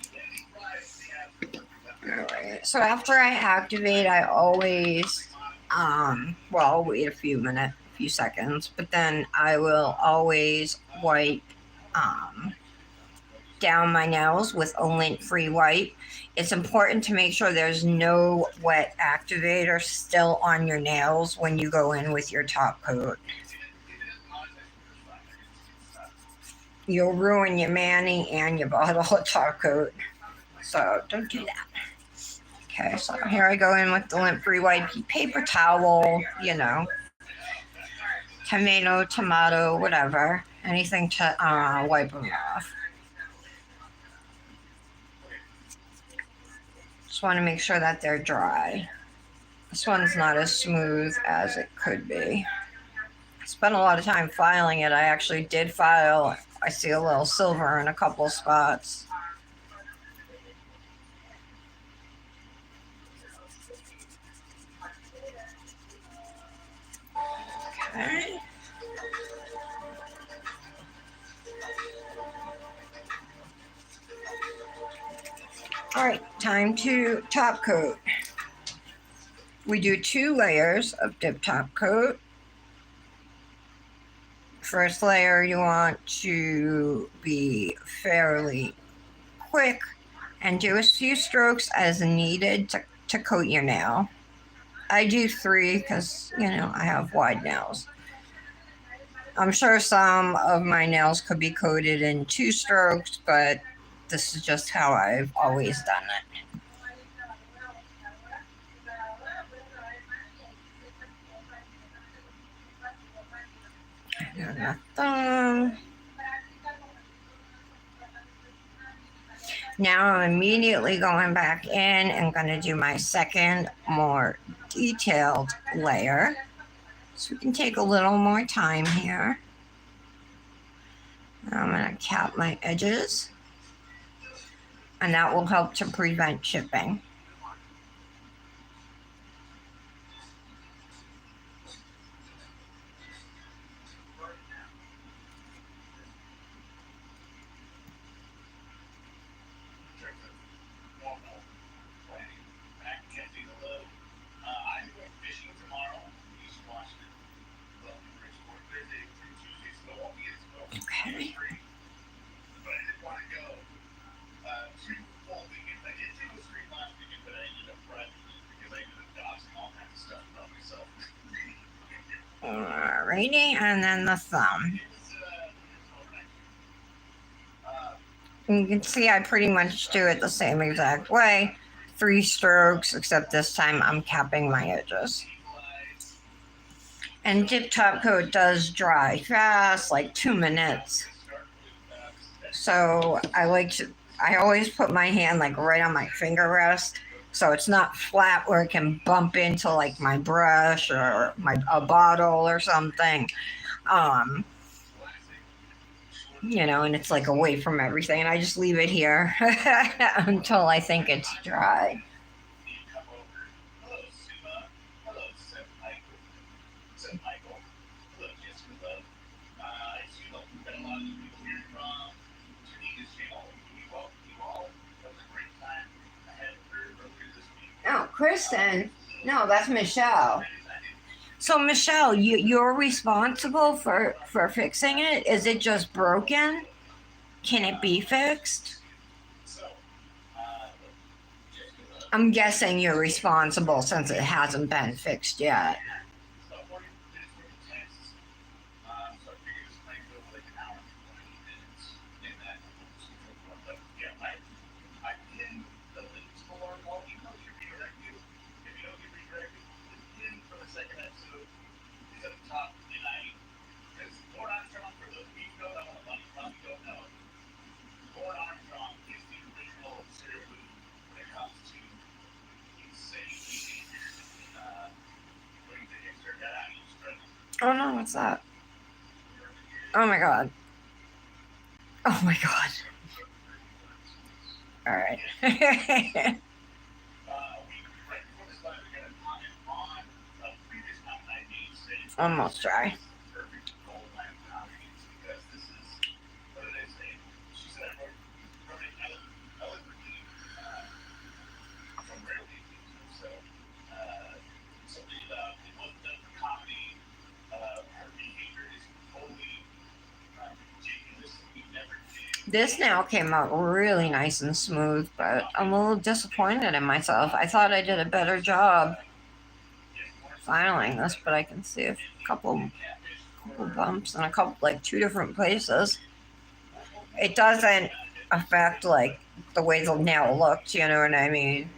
Alright, so after I activate, I always, I'll wait a few seconds, but then I will always wipe, down my nails with a lint-free wipe. It's important to make sure there's no wet activator still on your nails when you go in with your top coat. You'll ruin your mani and your bottle of top coat. So don't do that. Okay, so here I go in with the lint-free wipe, paper towel, tomato, whatever. Anything to wipe them off. Just want to make sure that they're dry. This one's not as smooth as it could be. I spent a lot of time filing it. I actually did file. I see a little silver in a couple spots. Okay. All right, time to top coat. We do 2 layers of dip top coat. First layer, you want to be fairly quick and do a few strokes as needed to coat your nail. I do 3 because, I have wide nails. I'm sure some of my nails could be coated in 2 strokes, but this is just how I've always done it. And the thumb. Now I'm immediately going back in and going to do my second, more detailed layer. So we can take a little more time here. I'm going to cap my edges. And that will help to prevent chipping. Okay. Alrighty, and then the thumb. And you can see I pretty much do it the same exact way. 3 strokes, except this time I'm capping my edges. And dip top coat does dry fast, like 2 minutes. So I always put my hand like right on my finger rest. So it's not flat where it can bump into like my brush or a bottle or something. Um, and it's like away from everything. And I just leave it here until I think it's dry. Oh, Kristen. No, that's Michelle. So Michelle, you're responsible for fixing it. Is it just broken? Can it be fixed? I'm guessing you're responsible since it hasn't been fixed yet. Oh no, what's that? Oh my god. Oh my god. All right. Almost dry. This now came out really nice and smooth, but I'm a little disappointed in myself. I thought I did a better job filing this, but I can see a couple bumps in a couple, like 2 different places. It doesn't affect like the way the nail looks, you know what I mean?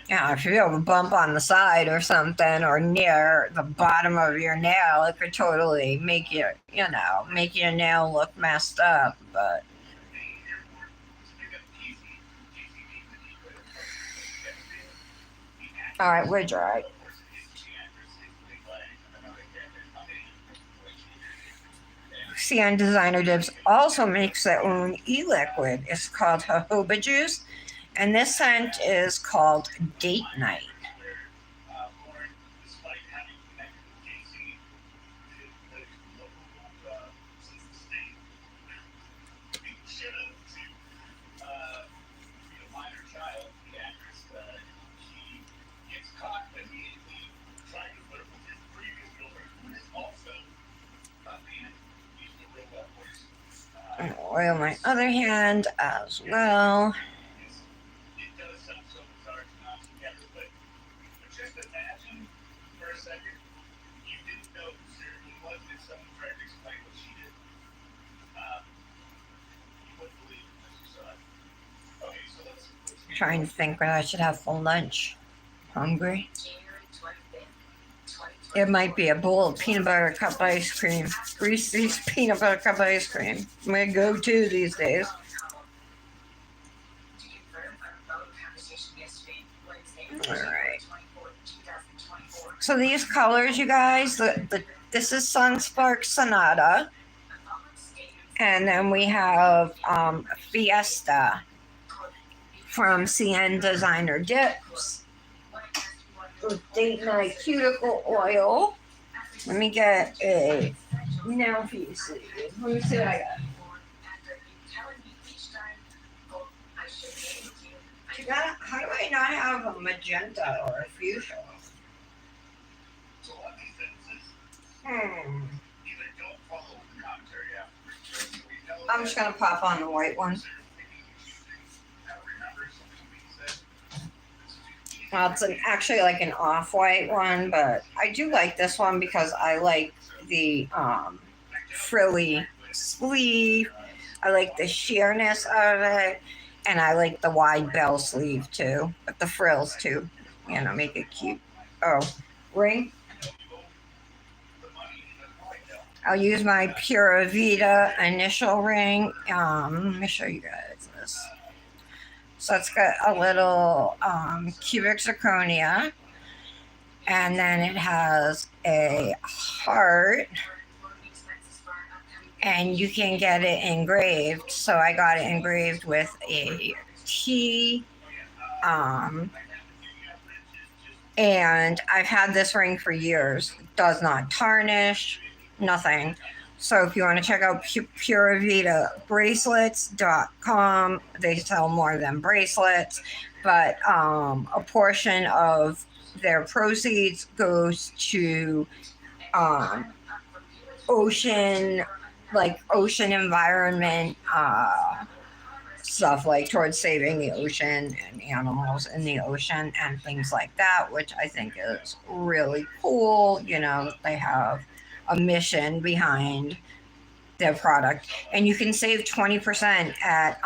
Yeah, if you have a bump on the side or something, or near the bottom of your nail, it could totally make your nail look messed up. But all right, we're dry. CN Designer Dips also makes their own e-liquid. It's called jojoba juice, and this scent is called Date Night. And oil my other hand as well. Trying to think when I should have for lunch. Hungry? It might be a bowl of peanut butter cup ice cream. Reese's peanut butter cup ice cream. My go-to these days. All right. So these colors, you guys, this is Sunspark Sonata. And then we have Fiesta from CN Designer Dips. Date Night Cuticle Oil. Let me get a nail piece. Let me see what I got. How do I not have a magenta or a fuchsia? I'm just gonna pop on the white one. Well, it's actually like an off-white one, but I do like this one because I like the frilly sleeve. I like the sheerness of it, and I like the wide bell sleeve too. But the frills too, make it cute. Oh, ring. I'll use my Pura Vida initial ring. Let me show you guys this. So it's got a little cubic zirconia, and then it has a heart, and you can get it engraved. So I got it engraved with a T. And I've had this ring for years. It does not tarnish, nothing. So if you want to check out Pura Vida bracelets.com, they sell more than bracelets, but a portion of their proceeds goes to ocean, like ocean environment stuff, like towards saving the ocean and animals in the ocean and things like that, which I think is really cool. You know, they have a mission behind their product, and you can save 20% at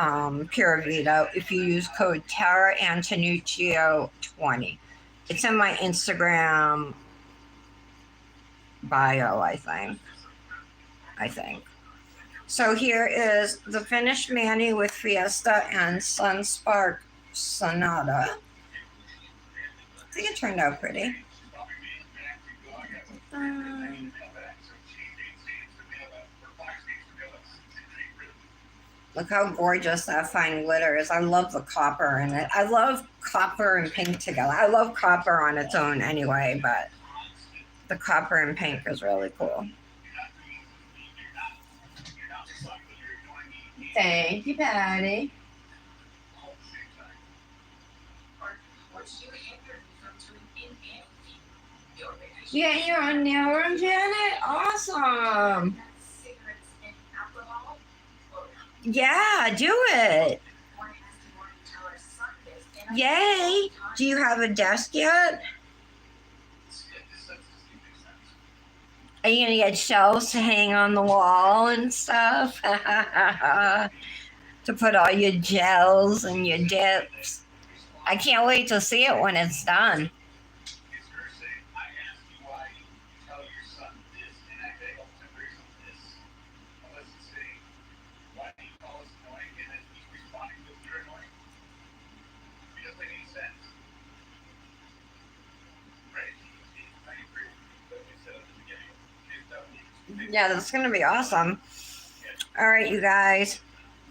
Pura Vida if you use code Tara Antonuccio 20. It's in my Instagram bio, I think. So here is the finished mani with Fiesta and Sunspark Sonata. I think it turned out pretty. Look how gorgeous that fine glitter is. I love the copper in it. I love copper and pink together. I love copper on its own anyway, but the copper and pink is really cool. Thank you, Patty. Yeah, you're on nail room, Janet? Awesome. Yeah, do it. Yay. Do you have a desk yet? Are you going to get shelves to hang on the wall and stuff? To put all your gels and your dips. I can't wait to see it when it's done. Yeah, that's going to be awesome. All right, you guys.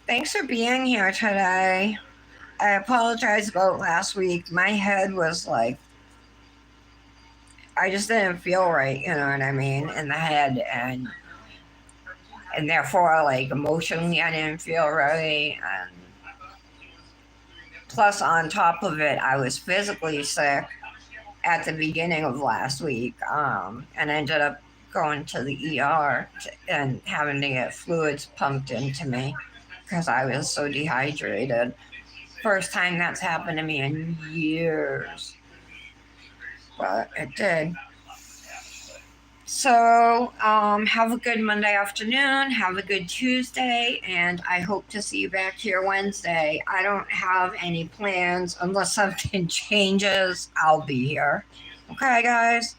Thanks for being here today. I apologize about last week. My head was like, I just didn't feel right, you know what I mean, in the head, and therefore, like, emotionally, I didn't feel right, and plus, on top of it, I was physically sick at the beginning of last week, and ended up going to the ER and having to get fluids pumped into me because I was so dehydrated. First time that's happened to me in years, but it did. So have a good Monday afternoon, have a good Tuesday, and I hope to see you back here Wednesday. I don't have any plans unless something changes. I'll be here. Okay, guys,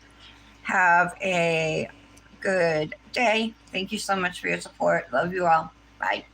have a good day. Thank you so much for your support. Love you all. Bye.